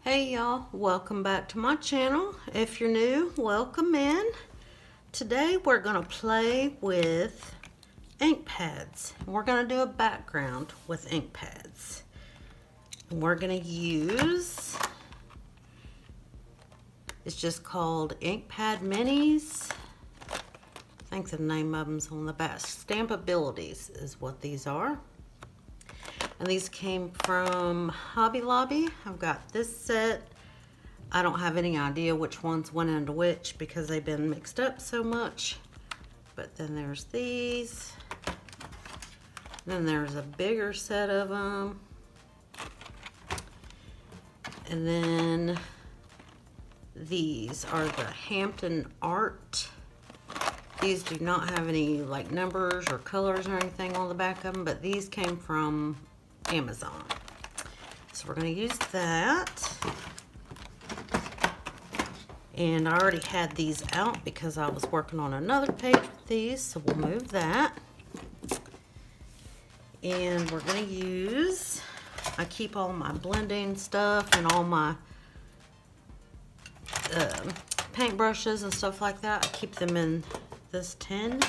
Hey y'all, welcome back to my channel. If you're new, welcome in. Today we're going to play with ink pads. We're going to do a background with ink pads. We're going to use, it's just called Ink Pad Minis. I think the name of them's on the back. Stampabilities is what these are. And these came from Hobby Lobby. I've got this set. I don't have any idea which ones went into which because they've been mixed up so much. But then there's these. Then there's a bigger set of them. And then these are the Hampton Art. These do not have any like numbers or colors or anything on the back of them, but these came from Amazon. So we're going to use that. And I already had these out because I was working on another page with these, so we'll move that. And we're going to use, I keep all my blending stuff and all my paint brushes and stuff like that. I keep them in this tin.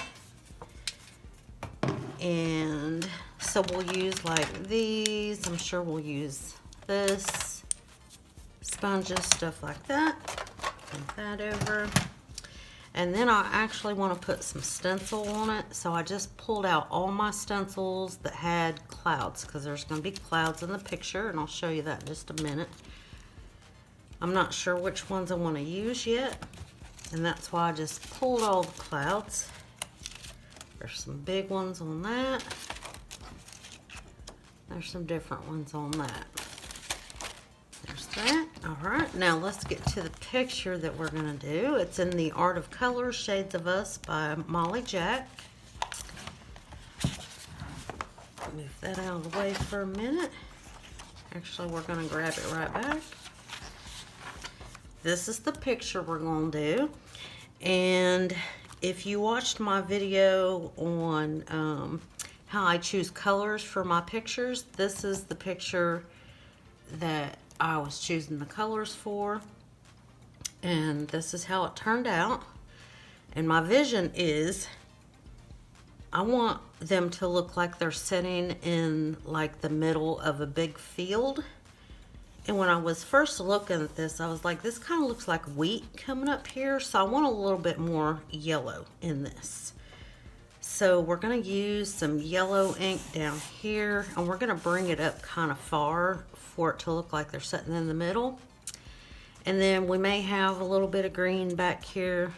And so we'll use like these. I'm sure we'll use this, sponges, stuff like that. Put that over. And then I actually want to put some stencil on it. So I just pulled out all my stencils that had clouds because there's going to be clouds in the picture, and I'll show you that in just a minute. I'm not sure which ones I want to use yet, and that's why I just pulled all the clouds. There's some big ones on that. There's some different ones on that. There's that. All right, now let's get to the picture that we're gonna do. It's in the Art of Color, Shades of Us by Molly Jack. Move that out of the way for a minute. Actually, we're gonna grab it right back. This is the picture we're gonna do. And if you watched my video on how I choose colors for my pictures, this is the picture that I was choosing the colors for. And this is how it turned out. And my vision is I want them to look like they're sitting in like the middle of a big field. And when I was first looking at this, I was like, this kind of looks like wheat coming up here. So I want a little bit more yellow in this. So we're going to use some yellow ink down here. And we're going to bring it up kind of far for it to look like they're sitting in the middle. And then we may have a little bit of green back here.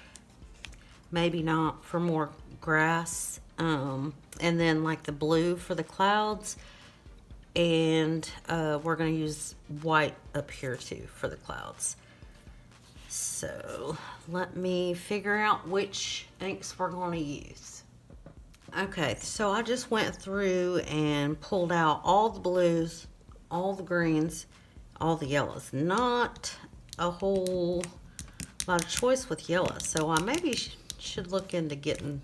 Maybe not, for more grass. And then like the blue for the clouds. And we're going to use white up here too for the clouds. So let me figure out which inks we're going to use. Okay, so I just went through and pulled out all the blues, all the greens, all the yellows. Not a whole lot of choice with yellow, so I maybe should look into getting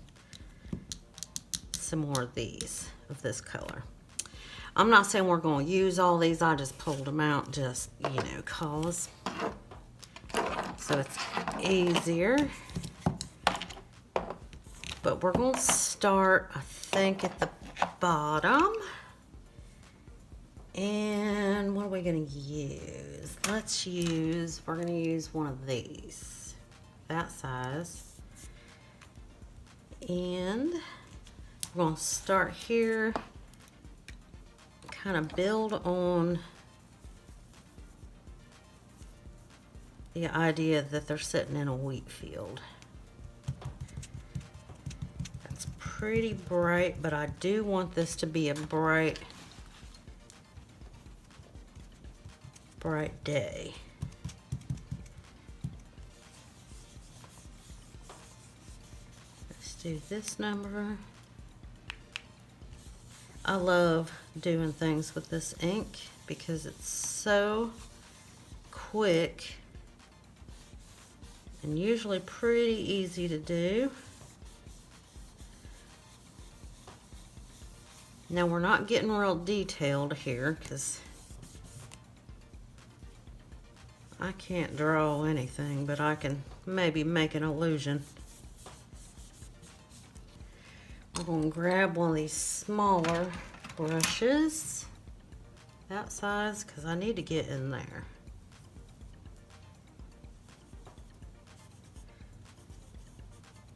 some more of these, of this color. I'm not saying we're going to use all these. I just pulled them out just, you know, cause. So it's easier. But we're going to start, I think, at the bottom. And what are we going to use? We're going to use one of these. That size. And we're going to start here. Kind of build on the idea that they're sitting in a wheat field. That's pretty bright, but I do want this to be a bright day. Let's do this number. I love doing things with this ink because it's so quick and usually pretty easy to do. Now we're not getting real detailed here because I can't draw anything, but I can maybe make an illusion. I'm going to grab one of these smaller brushes, that size, because I need to get in there.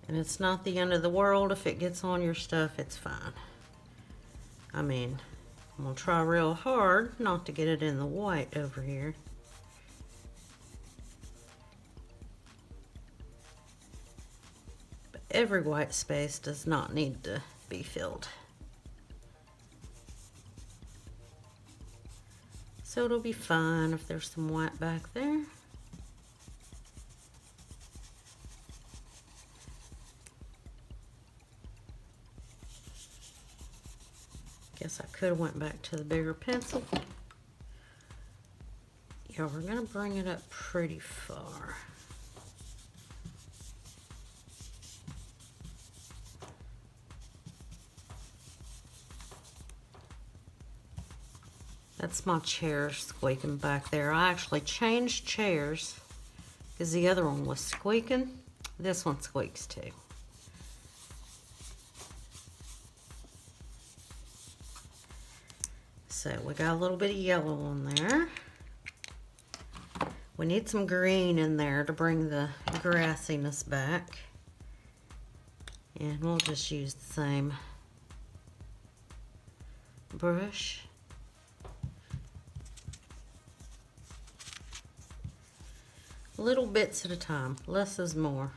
And it's not the end of the world if it gets on your stuff, it's fine. I mean, I'm going to try real hard not to get it in the white over here. But every white space does not need to be filled. So it'll be fine if there's some white back there. Guess I could have went back to the bigger pencil. Yeah, we're gonna bring it up pretty far. That's my chair squeaking back there. I actually changed chairs because the other one was squeaking. This one squeaks too. So we got a little bit of yellow on there. We need some green in there to bring the grassiness back. And we'll just use the same brush. Little bits at a time, less is more.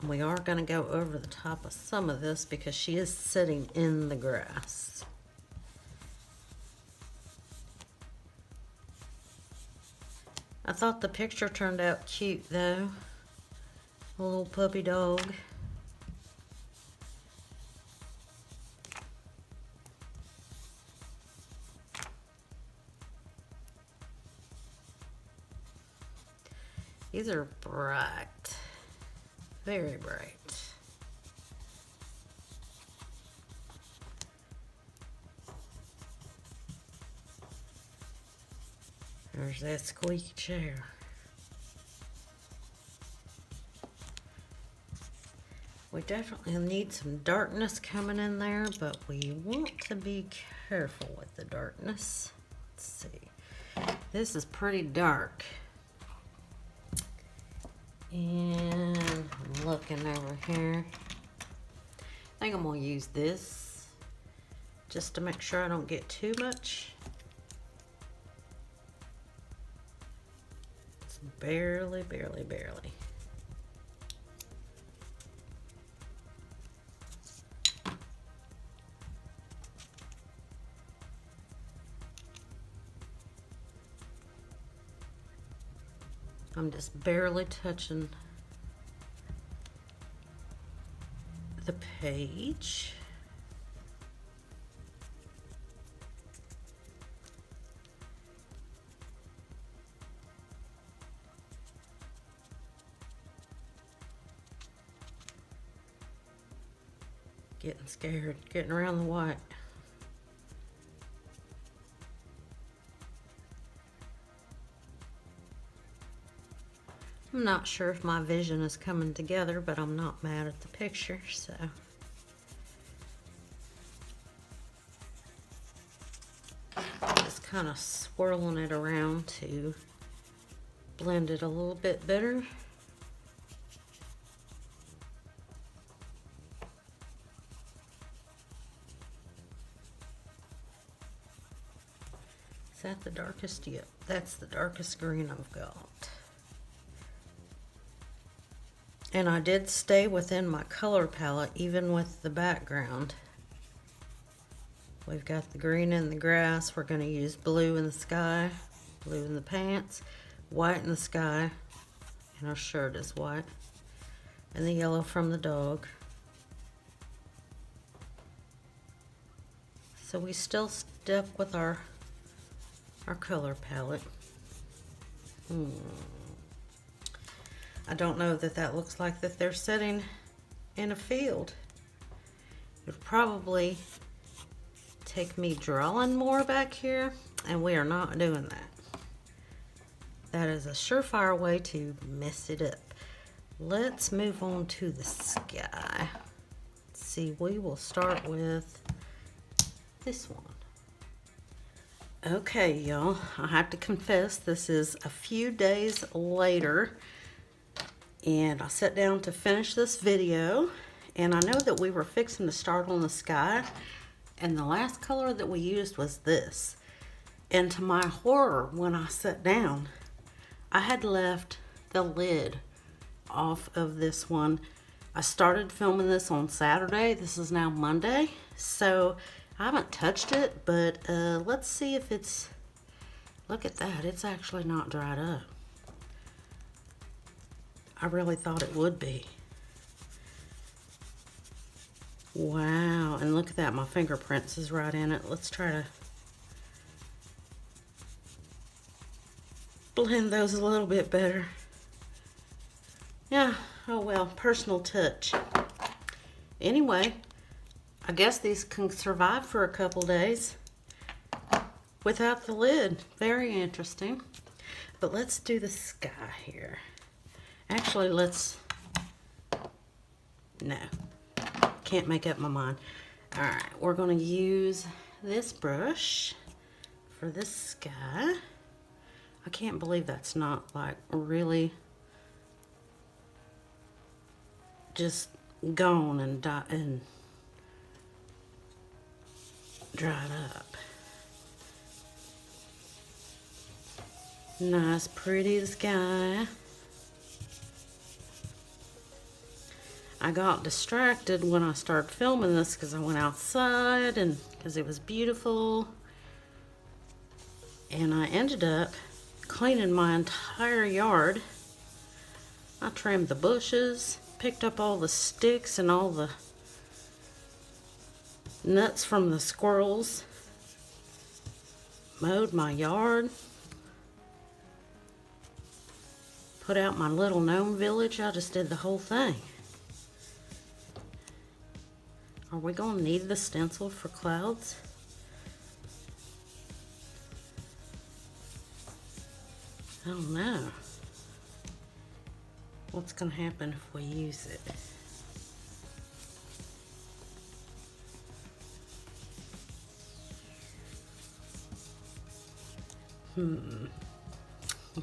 We are going to go over the top of some of this because she is sitting in the grass. I thought the picture turned out cute though. A little puppy dog. These are bright. Very bright. There's that squeaky chair. We definitely need some darkness coming in there, but we want to be careful with the darkness. Let's see. This is pretty dark. And I'm looking over here. I think I'm going to use this just to make sure I don't get too much. It's barely, barely, barely. I'm just barely touching the page. Getting scared, getting around the white. I'm not sure if my vision is coming together, but I'm not mad at the picture, so. Just kind of swirling it around to blend it a little bit better. Is that the darkest? Yep, that's the darkest green I've got. And I did stay within my color palette, even with the background. We've got the green in the grass. We're going to use blue in the sky, blue in the pants, white in the sky, and our shirt is white, and the yellow from the dog. So we still stuck with our color palette. I don't know that that looks like that they're sitting in a field. It would probably take me drawing more back here, and we are not doing that. That is a surefire way to mess it up. Let's move on to the sky. Let's see, we will start with this one. Okay, y'all, I have to confess, this is a few days later, and I sat down to finish this video, and I know that we were fixing to start on the sky, and the last color that we used was this. And to my horror, when I sat down, I had left the lid off of this one. I started filming this on Saturday. This is now Monday, so I haven't touched it, but let's see if it's, look at that, it's actually not dried up. I really thought it would be. Wow, and look at that, my fingerprints is right in it. Let's try to blend those a little bit better. Yeah, oh well, personal touch. Anyway, I guess these can survive for a couple days without the lid. Very interesting. But let's do the sky here. Actually, no, can't make up my mind. All right, we're gonna use this brush for this sky. I can't believe that's not like really just gone and dried up. Nice, pretty sky. I got distracted when I started filming this because I went outside and because it was beautiful. And I ended up cleaning my entire yard. I trimmed the bushes, picked up all the sticks and all the nuts from the squirrels, mowed my yard, put out my little gnome village. I just did the whole thing. Are we gonna need the stencil for clouds? I don't know. What's gonna happen if we use it?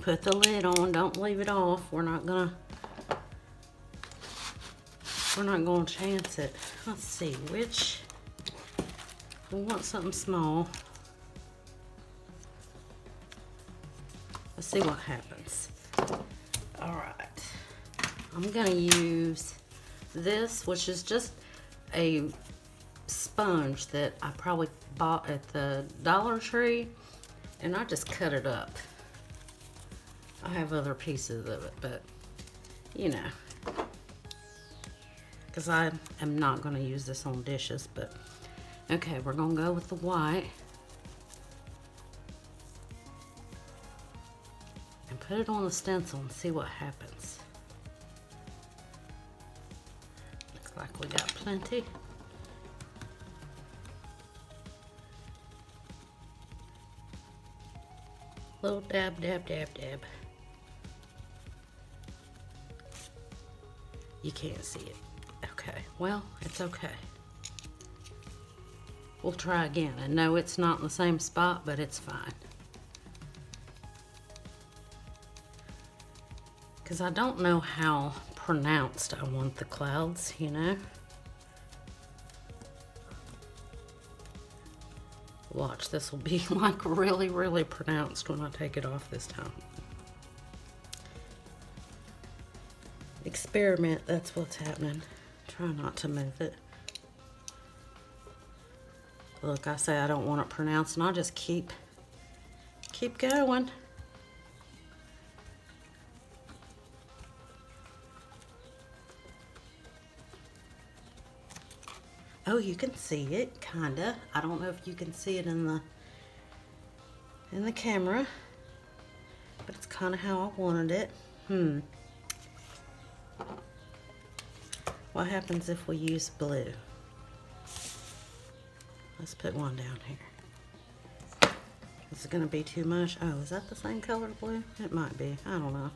Put the lid on, don't leave it off. We're not gonna chance it. Let's see, which, we want something small. Let's see what happens. All right, I'm gonna use this, which is just a sponge that I probably bought at the Dollar Tree, and I just cut it up. I have other pieces of it, but you know, because I am not going to use this on dishes. But okay, we're going to go with the white and put it on the stencil and see what happens. Looks like we got plenty. Little dab, dab, dab, dab. You can't see it. Okay, well, it's okay. We'll try again. I know it's not in the same spot, but it's fine. Because I don't know how pronounced I want the clouds, you know? Watch, this will be like really, really pronounced when I take it off this time. Experiment, that's what's happening. Try not to move it. Look, I say I don't want it pronounced, and I'll just keep going. Oh, you can see it, kinda. I don't know if you can see it in the camera, but it's kind of how I wanted it. What happens if we use blue? Let's put one down here. Is it gonna be too much? Oh, is that the same color blue? It might be, I don't know.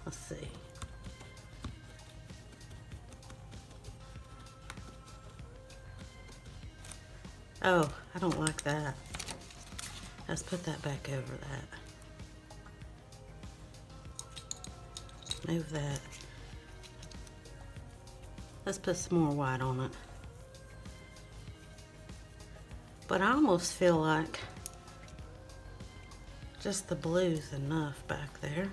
Let's see. Oh, I don't like that. Let's put that back over that. Move that. Let's put some more white on it. But I almost feel like just the blue's enough back there.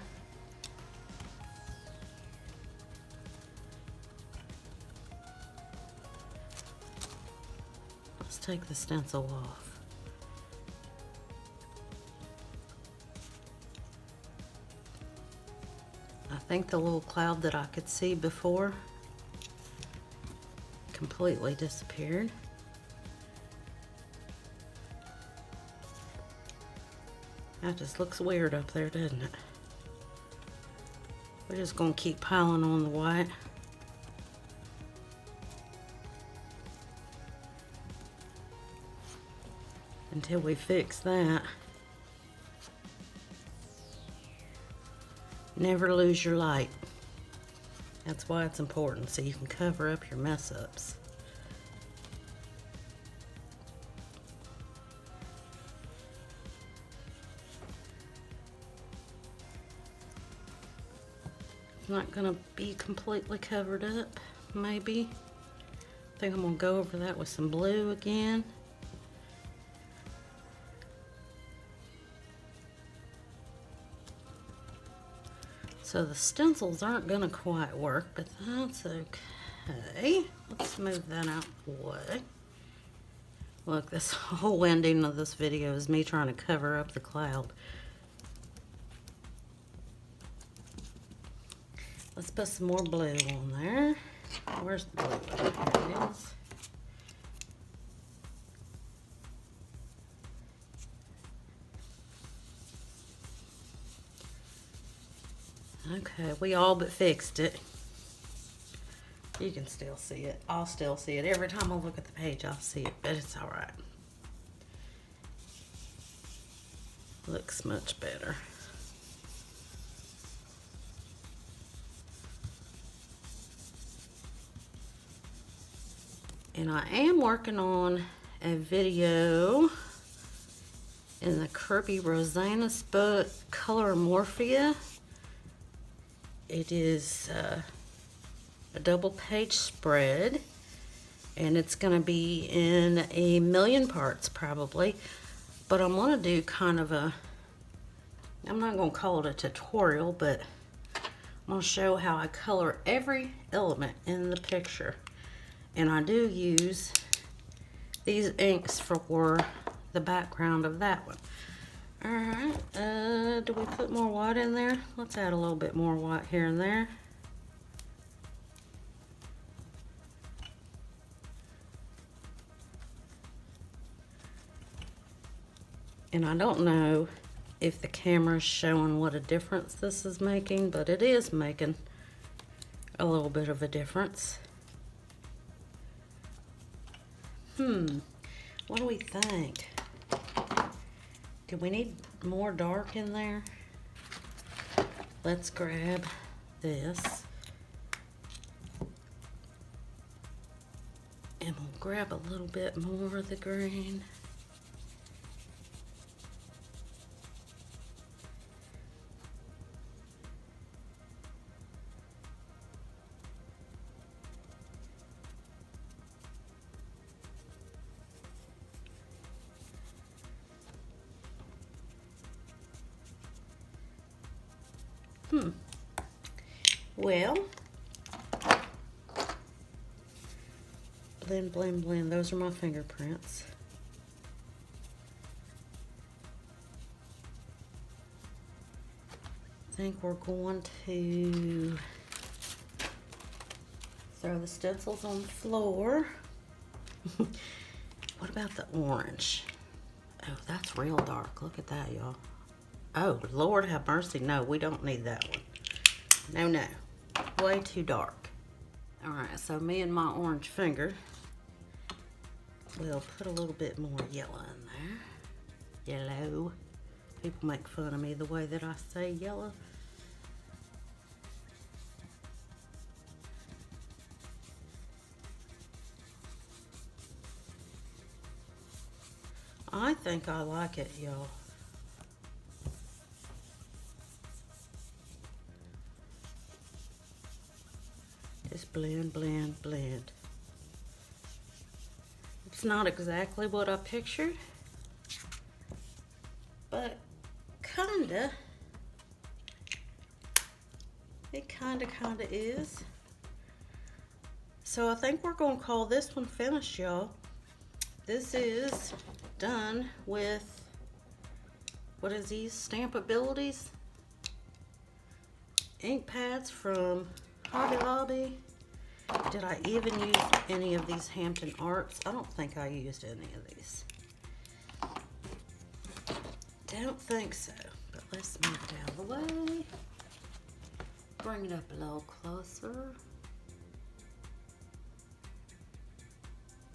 Let's take the stencil off. I think the little cloud that I could see before completely disappeared. That just looks weird up there, doesn't it? We're just gonna keep piling on the white. Until we fix that. Never lose your light. That's why it's important, so you can cover up your mess ups. It's not gonna be completely covered up, maybe. I think I'm gonna go over that with some blue again. So the stencils aren't gonna quite work, but that's okay. Let's move that out of the way. Look, this whole ending of this video is me trying to cover up the cloud. Let's put some more blue on there. Where's the blue? Here it is. Okay, we all but fixed it. You can still see it. I'll still see it. Every time I look at the page, I'll see it, but it's all right. Looks much better. And I am working on a video in the Kirby Rosanna's book, Color Morphia. It is a double page spread, and it's going to be in 1,000,000 parts probably, but I'm going to do kind of a, I'm not going to call it a tutorial, but I'm going to show how I color every element in the picture. And I do use these inks for the background of that one. Alright, do we put more white in there? Let's add a little bit more white here and there. And I don't know if the camera's showing what a difference this is making, but it is making a little bit of a difference. What do we think? Do we need more dark in there? Let's grab this. And we'll grab a little bit more of the green. Well, blend, blend, blend. Those are my fingerprints. I think we're going to throw the stencils on the floor. What about the orange? Oh, that's real dark. Look at that, y'all. Oh, Lord have mercy. No, we don't need that one. No, no. way too dark. All right, so me and my orange finger will put a little bit more yellow in there. Yellow. People make fun of me the way that I say yellow. I think I like it, y'all. Just blend, blend, blend. It's not exactly what I pictured, but kinda. It kinda is. So I think we're gonna call this one finished, y'all. This is done with, what is these? Stampabilities. Ink pads from Hobby Lobby. Did I even use any of these Hampton Arts? I don't think I used any of these. Don't think so, but let's move it out of the way. Bring it up a little closer.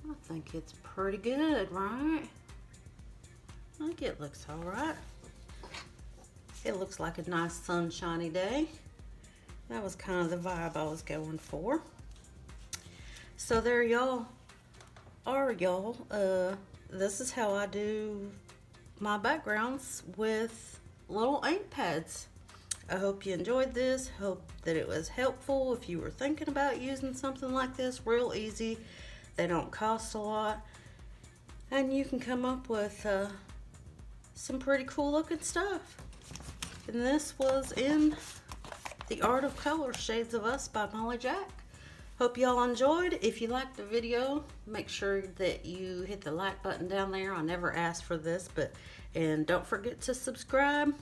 I think it's pretty good, right? I think it looks all right. It looks like a nice sunshiny day. That was kind of the vibe I was going for. So there y'all are, y'all. This is how I do my backgrounds with little ink pads. I hope you enjoyed this. Hope that it was helpful if you were thinking about using something like this. Real easy. They don't cost a lot. And you can come up with some pretty cool looking stuff. And this was in The Art of Color, Shades of Us by Molly Jack. Hope y'all enjoyed. If you liked the video, make sure that you hit the like button down there. I never asked for this, and don't forget to subscribe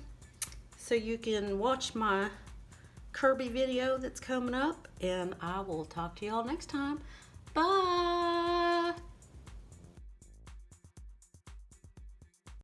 so you can watch my Kirby video that's coming up. And I will talk to y'all next time. Bye.